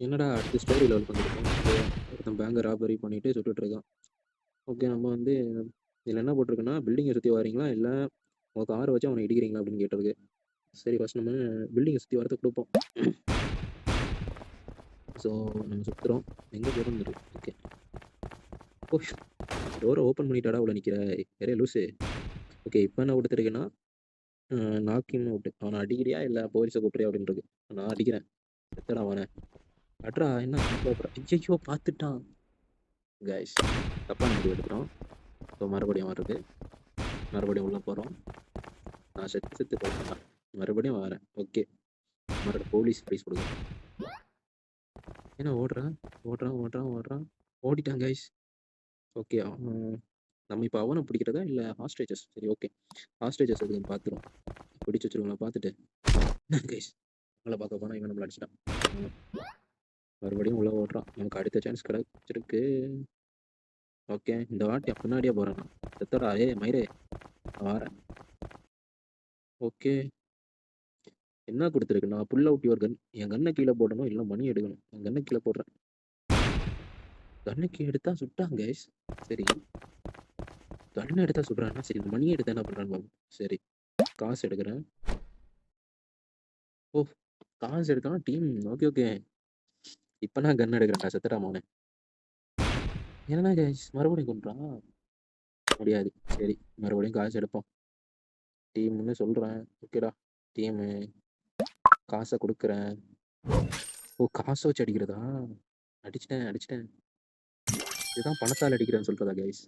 என்னடா அடுத்த ஸ்டோரி லெவலுக்கு வந்துருக்கோம். ஓகே. ஒருத்தன் பேங்க ராபரி பண்ணிட்டு சுட்டுட்டு இருக்கான். ஓகே நம்ம வந்து இதுல என்ன போட்டிருக்குன்னா, பில்டிங்க சுத்தி வாரீங்களா? இல்ல உங்க கார வச்சு அவன இடிக்கிறீங்களா? அப்படின்னு கேட்டிருக்கு. சரி ஃபர்ஸ்ட் நம்ம பில்டிங்க சுத்தி வரத குடுப்போம். ஸோ நம்ம சுத்துறோம். எங்க போறோம்னு தெரியல. ஓகே. ஓ! டோர ஓப்பன் பண்ணிட்டாடா உள்ள நிக்கிற. ஏறே லூசு. ஓகே இப்ப என்ன குடுத்துருக்குன்னா, அ நாக் ஹிம் அவுட். அவன அடிக்கிறியா? இல்ல போலீஸ கூப்பிடுறியா? அப்படின்னு இருக்கு. நான் அடிக்கிறேன். செத்தடா அவன. அட்றா என்ன ஐயய்யோ! பாத்துட்டான். காய்ஸ் தப்பான முடிவு எடுத்துட்டோம். ஸோ மறுபடியும் வருது. மறுபடியும் உள்ள போறோம். நான் செத்து செத்து போயிட்டேன்டா. மறுபடியும் வரேன். ஓகே. மறுபடியும் போலீஸ் ப்ரைஸ் குடுக்குறேன். என்ன ஓடுறான், ஓடுறான், ஓடுறான், ஓடுறான். ஓடிட்டான் காய்ஸ். ஓகே. நம்ம இப்ப அவன பிடிக்கிறதா? இல்ல ஹாஸ்டேஜஸ். சரி ஓகே. ஹாஸ்டேஜஸ் எதுக்குன்னு பாத்துருவோம். பிடிச்சு வச்சிருக்கவங்கள பாத்துட்டு கைஸ் நம்மள பாக்க போனா இவன் நம்மள அடிச்சுட்டான். மறுபடியும் உள்ள ஓடுறான். நமக்கு அடுத்த சான்ஸ் கிடைச்சிருக்கு. ஓகே. இந்த வாட்டி பின்னாடியே போறேன் நான். செத்தடா ஏய் மயிரே! நான் வாரேன். ஓகே. என்ன குடுத்துருக்குன்னா, புல் அவுட் யுவர் கன். என் கன்ன கீழ போடணும், இல்ல மணி எடுக்கணும். என் கன்ன கீழ போடுறேன். கன்ன கீழ எடுத்தா சுட்டான் கைஸ். சரி. கன்ன எடுத்தா சுடுறான்னா, சரி இந்த மணிய எடுத்தா என்ன பண்றான்னு பாப்போம். சரி. காசு எடுக்குறேன். ஓ! காசு எடுத்தோம்னா டீம் ஓகே, ஓகே. இப்ப நான் கன் எடுக்குறேன்டா செத்துடா மவனே. என்னடா கைஸ் மறுபடியும் கொன்றான். முடியாது. சரி மறுபடியும் காசு எடுப்போம். டீம்ன்னு சொல்றேன். ஓகேடா. டீமு காச குடுக்குறேன். ஓ! காச வச்சு அடிக்கிறதா? அடிச்சுட்டேன், அடிச்சுட்டேன். இதுதான் பணத்தால அடிக்கிறேன்னு சொல்றதா கைஸ்?